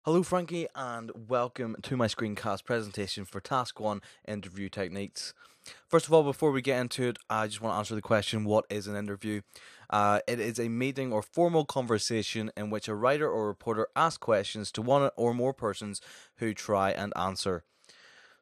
Hello Frankie and welcome to my screencast presentation for Task 1 Interview Techniques. First of all, before we get into it, I just want to answer the question, what is an interview? It is a meeting or formal conversation in which a writer or reporter asks questions to one or more persons who try and answer.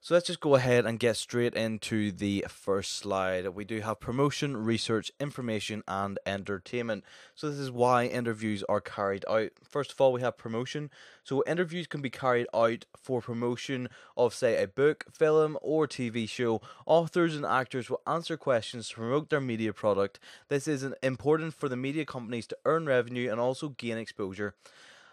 So let's just go ahead and get straight into the first slide. We do have promotion, research, information, and entertainment. So this is why interviews are carried out. First of all, we have promotion. So interviews can be carried out for promotion of, say, a book, film, or TV show. Authors and actors will answer questions to promote their media product. This is important for the media companies to earn revenue and also gain exposure.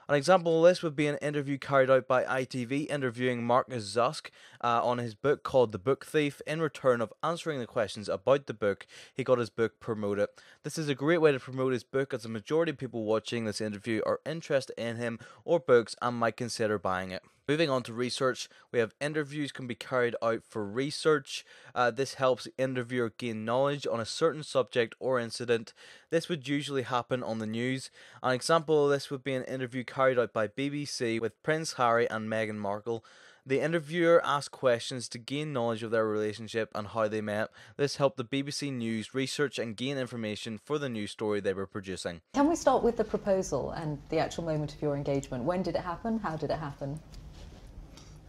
An example of this would be an interview carried out by ITV interviewing Marcus Zusk on his book called The Book Thief. In return of answering the questions about the book, he got his book promoted. This is a great way to promote his book, as the majority of people watching this interview are interested in him or books and might consider buying it. Moving on to research, we have interviews can be carried out for research. This helps the interviewer gain knowledge on a certain subject or incident. This would usually happen on the news. An example of this would be an interview carried out by BBC with Prince Harry and Meghan Markle. The interviewer asked questions to gain knowledge of their relationship and how they met. This helped the BBC News research and gain information for the news story they were producing. Can we start with the proposal and the actual moment of your engagement? When did it happen? How did it happen?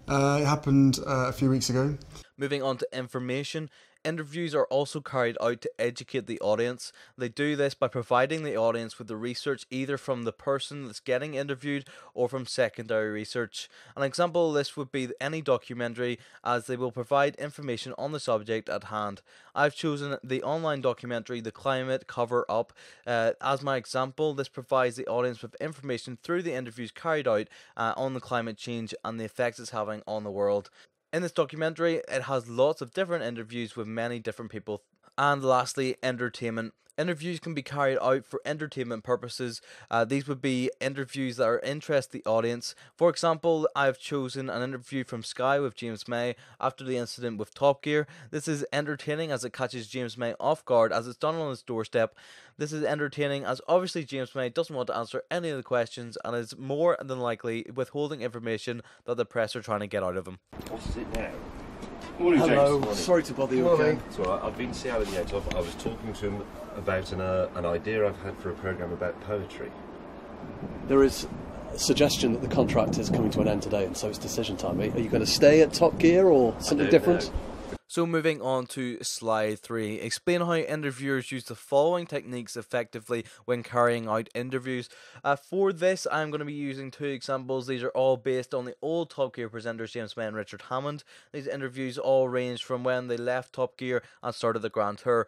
It happened a few weeks ago. Moving on to information, interviews are also carried out to educate the audience. They do this by providing the audience with the research either from the person that's getting interviewed or from secondary research. An example of this would be any documentary, as they will provide information on the subject at hand. I've chosen the online documentary The Climate Cover Up as my example. This provides the audience with information through the interviews carried out on the climate change and the effects it's having on the world. In this documentary, it has lots of different interviews with many different people. And lastly, entertainment. Interviews can be carried out for entertainment purposes. These would be interviews that are interest the audience. For example, I've chosen an interview from Sky with James May after the incident with Top Gear. This is entertaining as it catches James May off guard as it's done on his doorstep. This is entertaining as obviously James May doesn't want to answer any of the questions and is more than likely withholding information that the press are trying to get out of him. What is it now? Morning, Hello, James. sorry to bother you again. It's all right. I've been to see Alan Yates. I was talking to him about an idea I've had for a programme about poetry. There is a suggestion that the contract is coming to an end today, and so it's decision time. Are you going to stay at Top Gear or something different? So moving on to slide 3, explain how interviewers use the following techniques effectively when carrying out interviews. For this, I'm going to be using 2 examples. These are all based on the old Top Gear presenters James May and Richard Hammond. These interviews all range from when they left Top Gear and started the Grand Tour.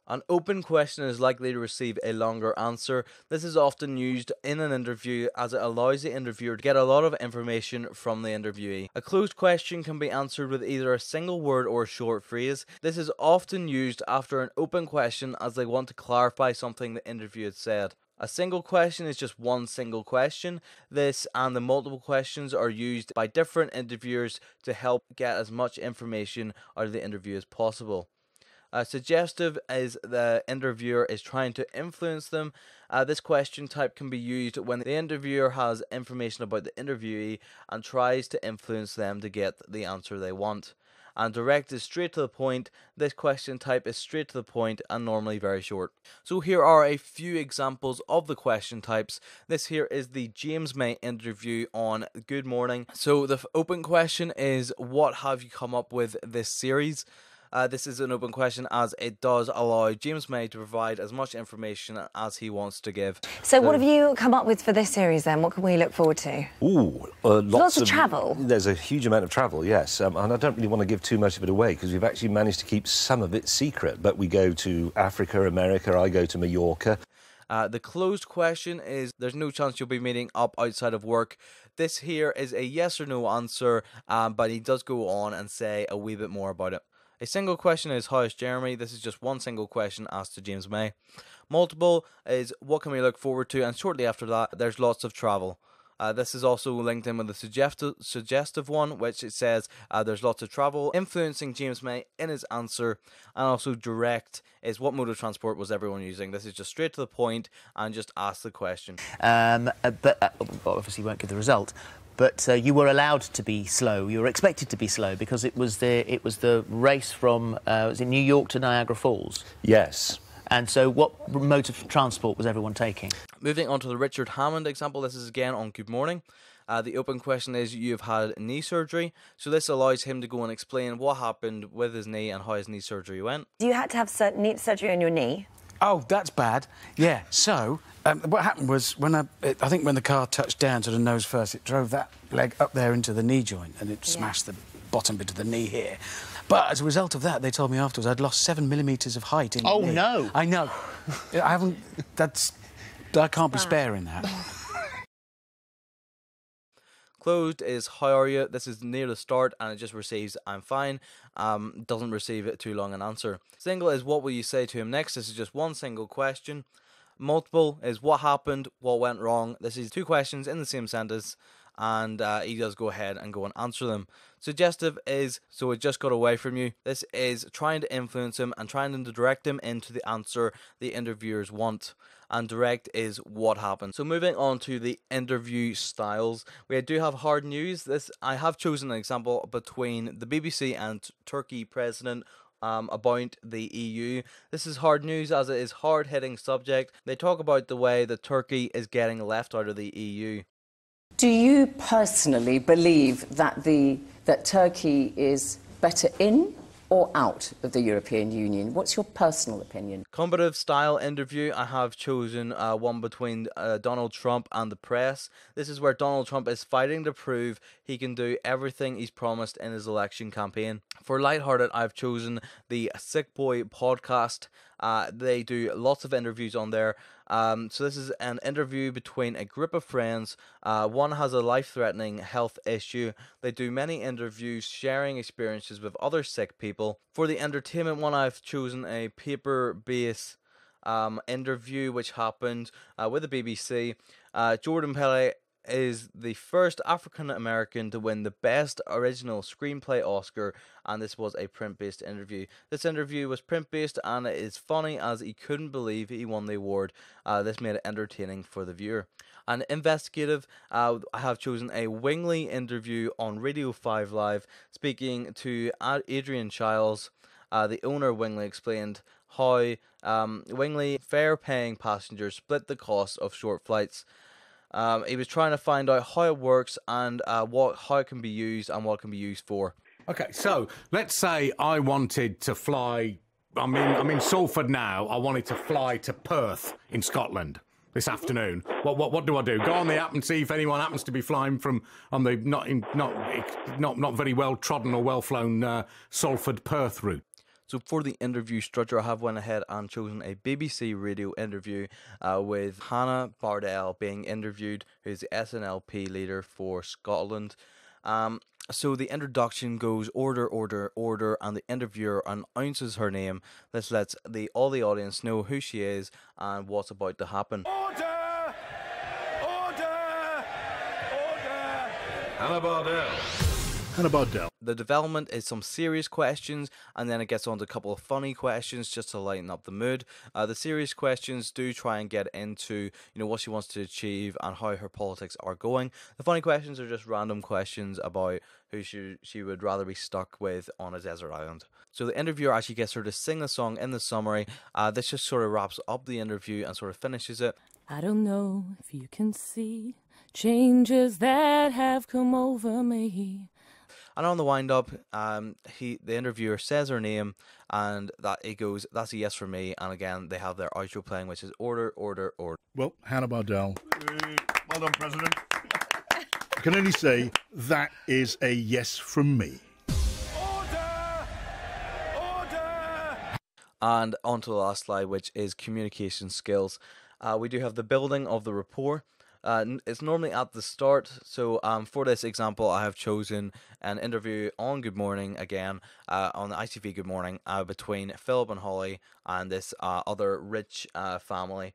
An open question is likely to receive a longer answer. This is often used in an interview as it allows the interviewer to get a lot of information from the interviewee. A closed question can be answered with either a single word or a short phrase. This is often used after an open question as they want to clarify something the interview had said. A single question is just one single question. This and the multiple questions are used by different interviewers to help get as much information out of the interview as possible. Suggestive is the interviewer is trying to influence them. This question type can be used when the interviewer has information about the interviewee and tries to influence them to get the answer they want. And direct is straight to the point. This question type is straight to the point and normally very short. So here are a few examples of the question types. This here is the James May interview on Good Morning. So the open question is, what have you come up with this series? This is an open question as it does allow James May to provide as much information as he wants to give. So what have you come up with for this series then? What can we look forward to? Lots of travel. There's a huge amount of travel, yes. And I don't really want to give too much of it away because we've actually managed to keep some of it secret. But we go to Africa, America, I go to Mallorca. The closed question is, there's no chance you'll be meeting up outside of work. This here is a yes or no answer, but he does go on and say a wee bit more about it. A single question is, how is Jeremy? This is just one single question asked to James May. Multiple is, what can we look forward to? And shortly after that, there's lots of travel. This is also linked in with the suggestive one, which it says there's lots of travel, influencing James May in his answer. And also direct is, what mode of transport was everyone using? This is just straight to the point and just ask the question. But obviously won't give the result. but you were allowed to be slow. You were expected to be slow because it was the race from was it New York to Niagara Falls? Yes. And so, what mode of transport was everyone taking? Moving on to the Richard Hammond example, this is again on Good Morning. The open question is, you've had knee surgery, so this allows him to go and explain what happened with his knee and how his knee surgery went. You had to have knee surgery on your knee. Oh, that's bad. Yeah, so what happened was when I think when the car touched down to the nose first, it drove that leg up there into the knee joint and it smashed the bottom bit of the knee here. But as a result of that, they told me afterwards I'd lost 7 millimetres of height in the knee. No! I know. I can't be sparing that. Closed is how are you? This is near the start and it just receives I'm fine. Doesn't receive it too long an answer. Single is what will you say to him next? This is just one single question. Multiple is what happened, what went wrong. This is 2 questions in the same sentence and he does go ahead and go and answer them. Suggestive is so it just got away from you. This is trying to influence him and trying to direct him into the answer the interviewers want. And direct is what happened. So moving on to the interview styles, we do have hard news. I have chosen an example between the BBC and Turkey president about the EU. This is hard news as it is hard-hitting subject. They talk about the way that Turkey is getting left out of the EU. Do you personally believe that Turkey is better in or out of the European Union? What's your personal opinion? Combative style interview, I have chosen one between Donald Trump and the press. This is where Donald Trump is fighting to prove he can do everything he's promised in his election campaign. For lighthearted, I've chosen the Sick Boy podcast. They do lots of interviews on there. So this is an interview between a group of friends. One has a life-threatening health issue. They do many interviews sharing experiences with other sick people. For the entertainment one, I've chosen a paper-based interview which happened with the BBC. Jordan Pele is the first African American to win the Best Original Screenplay Oscar, and this was a print-based interview. This interview was print-based and it is funny as he couldn't believe he won the award. This made it entertaining for the viewer. And investigative, I have chosen a Wingley interview on Radio 5 Live, speaking to Adrian Chiles. The owner of Wingley explained how Wingley fare-paying passengers split the cost of short flights. He was trying to find out how it works and how it can be used and what it can be used for. Okay, so let's say I wanted to fly. I'm in Salford now. I wanted to fly to Perth in Scotland this afternoon. What do I do? Go on the app and see if anyone happens to be flying from on the not very well trodden or well flown Salford Perth route. So for the interview structure, I have went ahead and chosen a BBC radio interview with Hannah Bardell being interviewed, who's the SNLP leader for Scotland. So the introduction goes order, order, order, and the interviewer announces her name. This lets all the audience know who she is and what's about to happen. Order! Order! Order! Hannah Bardell. Hannah Bardell. The development is some serious questions, and then it gets on to a couple of funny questions just to lighten up the mood. The serious questions do try and get into what she wants to achieve and how her politics are going. The funny questions are just random questions about who she would rather be stuck with on a desert island. So the interviewer actually gets her to sing a song in the summary. This just sort of wraps up the interview and sort of finishes it. I don't know if you can see changes that have come over me. And on the wind-up, the interviewer says her name, and it goes, that's a yes for me. And again, they have their outro playing, which is order, order, order. Well, Hannah Bardell. Well done, President. I can only say that is a yes from me. Order! Order! And on to the last slide, which is communication skills. We do have the building of the rapport. It's normally at the start, so for this example I have chosen an interview on Good Morning again, on the ITV Good Morning, between Philip and Holly and this other rich family.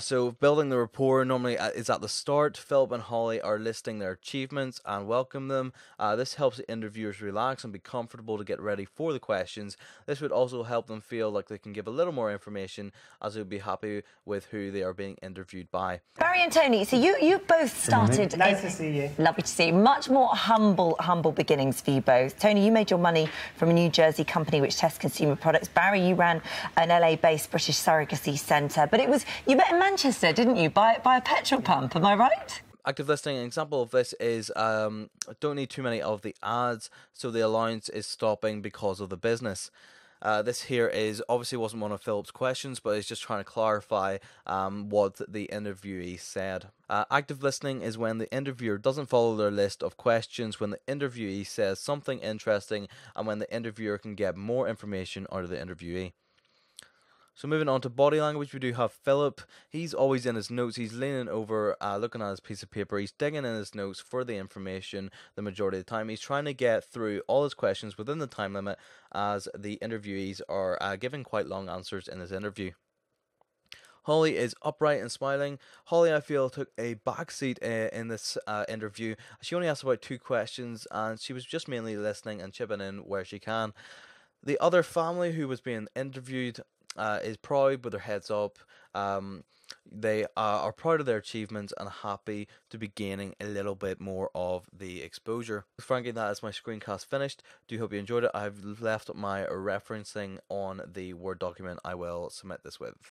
So building the rapport normally is at the start. Philip and Holly are listing their achievements and welcome them. This helps the interviewers relax and be comfortable to get ready for the questions. This would also help them feel like they can give a little more information, as they'll be happy with who they are being interviewed by. Barry and Tony, so you both started... Nice to see you. Lovely to see you. Much more humble beginnings for you both. Tony, you made your money from a New Jersey company which tests consumer products. Barry, you ran an LA-based British surrogacy centre. But you met in Manchester, didn't you, by a petrol pump, am I right? Active listening, an example of this is don't need too many of the ads, so the allowance is stopping because of the business. This here is obviously wasn't one of Philip's questions, but it's just trying to clarify what the interviewee said. Active listening is when the interviewer doesn't follow their list of questions, when the interviewee says something interesting, and when the interviewer can get more information out of the interviewee. So moving on to body language, we do have Philip. He's always in his notes. He's leaning over, looking at his piece of paper. He's digging in his notes for the information the majority of the time. He's trying to get through all his questions within the time limit, as the interviewees are giving quite long answers in this interview. Holly is upright and smiling. Holly, I feel, took a backseat in this interview. She only asked about 2 questions, and she was just mainly listening and chipping in where she can. The other family who was being interviewed is proud with their heads up. They are proud of their achievements and happy to be gaining a little bit more of the exposure. Frankie, that is my screencast finished. Do hope you enjoyed it. I've left my referencing on the Word document I will submit this with.